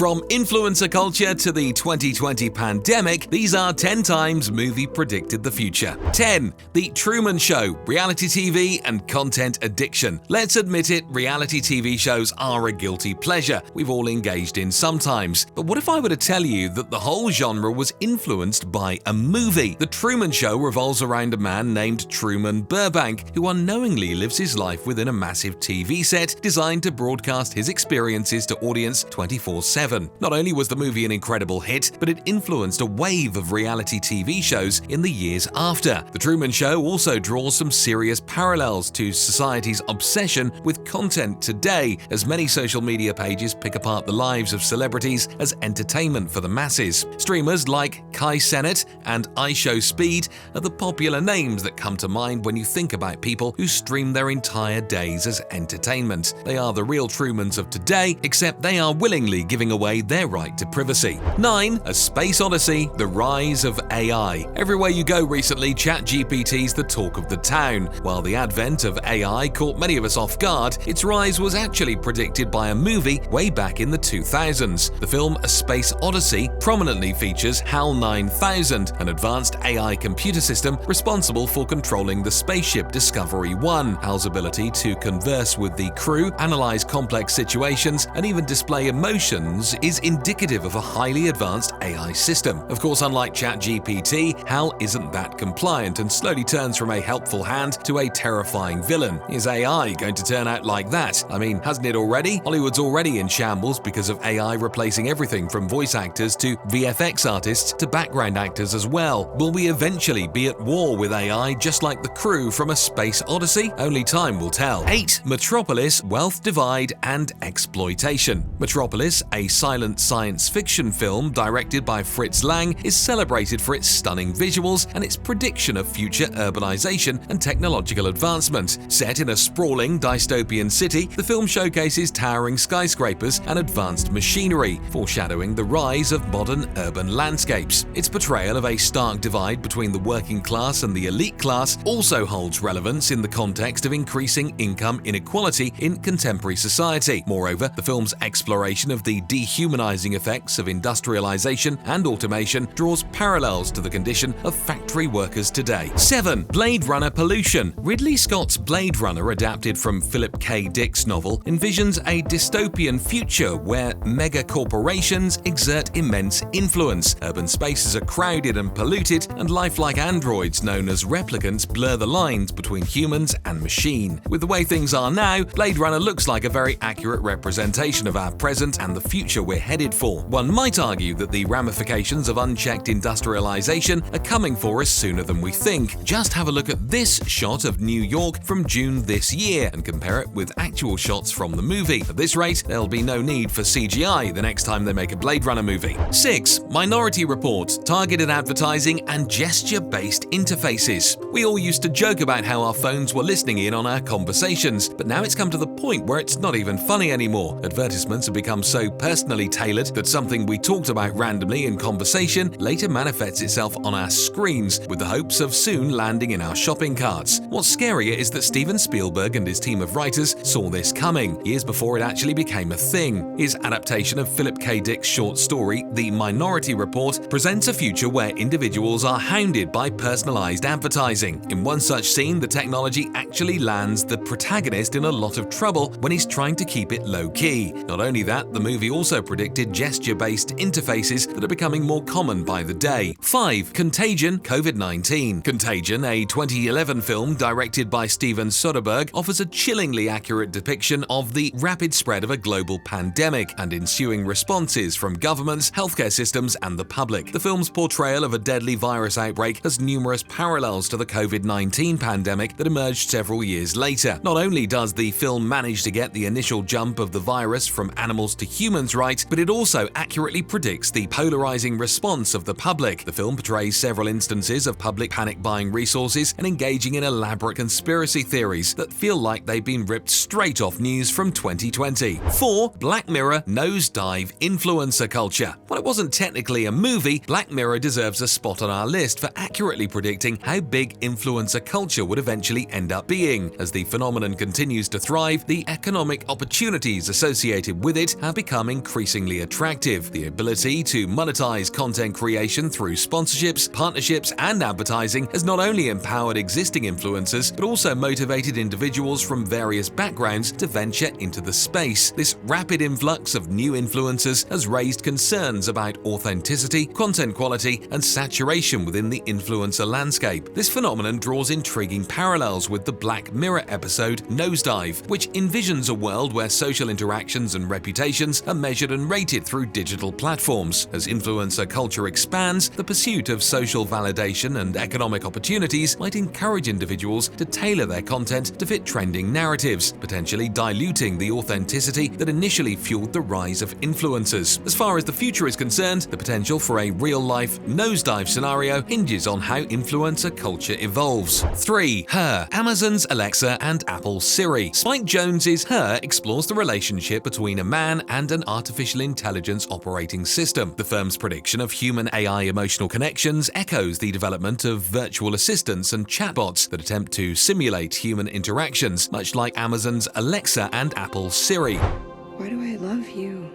From influencer culture to the 2020 pandemic, these are 10 times movie predicted the future. 10. The Truman Show, reality TV and content addiction. Let's admit it, reality TV shows are a guilty pleasure we've all engaged in sometimes. But what if I were to tell you that the whole genre was influenced by a movie? The Truman Show revolves around a man named Truman Burbank, who unknowingly lives his life within a massive TV set designed to broadcast his experiences to audience 24/7. Not only was the movie an incredible hit, but it influenced a wave of reality TV shows in the years after. The Truman Show also draws some serious parallels to society's obsession with content today, as many social media pages pick apart the lives of celebrities as entertainment for the masses. Streamers like Kai Cenat and iShowSpeed are the popular names that come to mind when you think about people who stream their entire days as entertainment. They are the real Trumans of today, except they are willingly giving away their right to privacy. 9. A Space Odyssey, the rise of AI. Everywhere you go recently, ChatGPT's the talk of the town. While the advent of AI caught many of us off guard, its rise was actually predicted by a movie way back in the 2000s. The film A Space Odyssey prominently features HAL 9000, an advanced AI computer system responsible for controlling the spaceship Discovery 1. HAL's ability to converse with the crew, analyze complex situations, and even display emotions is indicative of a highly advanced AI system. Of course, unlike ChatGPT, HAL isn't that compliant and slowly turns from a helpful hand to a terrifying villain. Is AI going to turn out like that? I mean, hasn't it already? Hollywood's already in shambles because of AI replacing everything from voice actors to VFX artists to background actors as well. Will we eventually be at war with AI just like the crew from A Space Odyssey? Only time will tell. 8. Metropolis, wealth divide and exploitation. Metropolis, a silent science fiction film directed by Fritz Lang, is celebrated for its stunning visuals and its prediction of future urbanization and technological advancement. Set in a sprawling dystopian city, the film showcases towering skyscrapers and advanced machinery, foreshadowing the rise of modern urban landscapes. Its portrayal of a stark divide between the working class and the elite class also holds relevance in the context of increasing income inequality in contemporary society. Moreover, the film's exploration of the dehumanizing effects of industrialization and automation draws parallels to the condition of factory workers today. 7. Blade Runner pollution. Ridley Scott's Blade Runner, adapted from Philip K. Dick's novel, envisions a dystopian future where mega corporations exert immense influence. Urban spaces are crowded and polluted, and lifelike androids known as replicants blur the lines between humans and machine. With the way things are now, Blade Runner looks like a very accurate representation of our present and the future we're headed for. One might argue that the ramifications of unchecked industrialization are coming for us sooner than we think. Just have a look at this shot of New York from June this year and compare it with actual shots from the movie. At this rate, there'll be no need for CGI the next time they make a Blade Runner movie. 6. Minority Report, targeted advertising and gesture-based interfaces. We all used to joke about how our phones were listening in on our conversations, but now it's come to the point where it's not even funny anymore. Advertisements have become so personally tailored that something we talked about randomly in conversation later manifests itself on our screens with the hopes of soon landing in our shopping carts. What's scarier is that Steven Spielberg and his team of writers saw this coming years before it actually became a thing. His adaptation of Philip K. Dick's short story, The Minority Report, presents a future where individuals are hounded by personalized advertising. In one such scene, the technology actually lands the protagonist in a lot of trouble when he's trying to keep it low-key. Not only that, the movie also predicted gesture-based interfaces that are becoming more common by the day. 5. Contagion, COVID-19. Contagion, a 2011 film directed by Steven Soderbergh, offers a chillingly accurate depiction of the rapid spread of a global pandemic and ensuing responses from governments, healthcare systems, and the public. The film's portrayal of a deadly virus outbreak has numerous parallels to the COVID-19 pandemic that emerged several years later. Not only does the film manage to get the initial jump of the virus from animals to humans right, but it also accurately predicts the polarizing response of the public. The film portrays several instances of public panic buying resources and engaging in elaborate conspiracy theories that feel like they've been ripped straight off news from 2020. 4. Black Mirror nosedive influencer culture. While it wasn't technically a movie, Black Mirror deserves a spot on our list for accurately predicting how big influencer culture would eventually end up being. As the phenomenon continues to thrive, the economic opportunities associated with it have become increasingly increasingly attractive. The ability to monetize content creation through sponsorships, partnerships, and advertising has not only empowered existing influencers, but also motivated individuals from various backgrounds to venture into the space. This rapid influx of new influencers has raised concerns about authenticity, content quality, and saturation within the influencer landscape. This phenomenon draws intriguing parallels with the Black Mirror episode Nosedive, which envisions a world where social interactions and reputations are measured and rated through digital platforms. As influencer culture expands, the pursuit of social validation and economic opportunities might encourage individuals to tailor their content to fit trending narratives, potentially diluting the authenticity that initially fueled the rise of influencers. As far as the future is concerned, the potential for a real-life nosedive scenario hinges on how influencer culture evolves. 3. Her, Amazon's Alexa and Apple's Siri. Spike Jonze's Her explores the relationship between a man and an artificial intelligence operating system. The firm's prediction of human-AI emotional connections echoes the development of virtual assistants and chatbots that attempt to simulate human interactions, much like Amazon's Alexa and Apple's Siri. Why do I love you?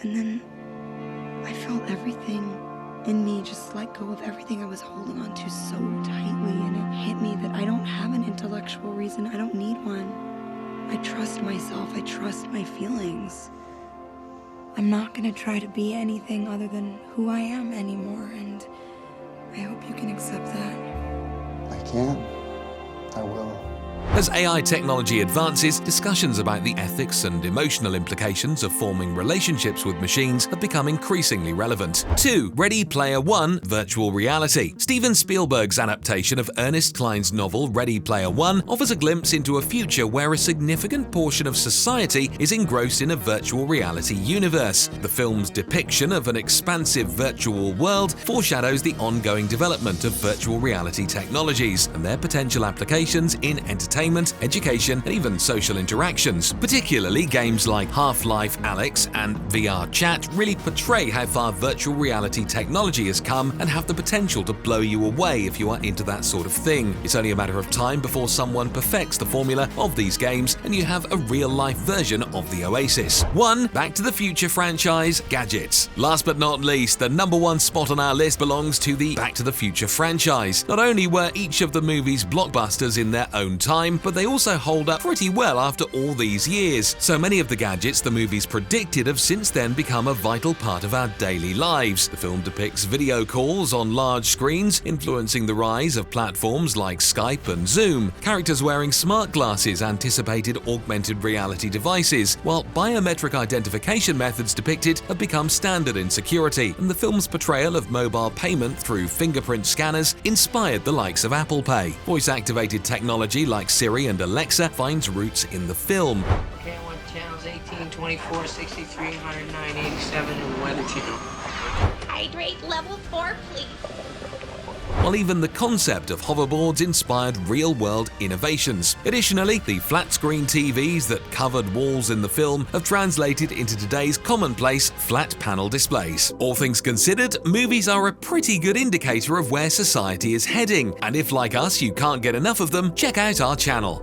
And then I felt everything in me just let go of everything I was holding on to so tightly, and it hit me that I don't have an intellectual reason. I don't need one. I trust myself. I trust my feelings. I'm not gonna try to be anything other than who I am anymore, and I hope you can accept that. I can. I will. As AI technology advances, discussions about the ethics and emotional implications of forming relationships with machines have become increasingly relevant. 2. Ready Player One Virtual Reality. Steven Spielberg's adaptation of Ernest Cline's novel Ready Player One offers a glimpse into a future where a significant portion of society is engrossed in a virtual reality universe. The film's depiction of an expansive virtual world foreshadows the ongoing development of virtual reality technologies and their potential applications in entertainment, education, and even social interactions. Particularly games like Half-Life Alyx and VR Chat really portray how far virtual reality technology has come and have the potential to blow you away if you are into that sort of thing. It's only a matter of time before someone perfects the formula of these games and you have a real-life version of the oasis. 1. Back to the Future franchise gadgets. Last but not least, the #1 spot on our list belongs to the Back to the Future franchise. Not only were each of the movies blockbusters in their own time, but they also hold up pretty well after all these years. So many of the gadgets the movies predicted have since then become a vital part of our daily lives. The film depicts video calls on large screens, influencing the rise of platforms like Skype and Zoom. Characters wearing smart glasses anticipated augmented reality devices, while biometric identification methods depicted have become standard in security, and the film's portrayal of mobile payment through fingerprint scanners inspired the likes of Apple Pay. Voice-activated technology like Siri and Alexa finds roots in the film. Okay, I want channels 18, 24, 63, 109, 87, and the Weather Channel. Hydrate level 4, please. While even the concept of hoverboards inspired real-world innovations. Additionally, the flat-screen TVs that covered walls in the film have translated into today's commonplace flat-panel displays. All things considered, movies are a pretty good indicator of where society is heading, and if like us you can't get enough of them, check out our channel.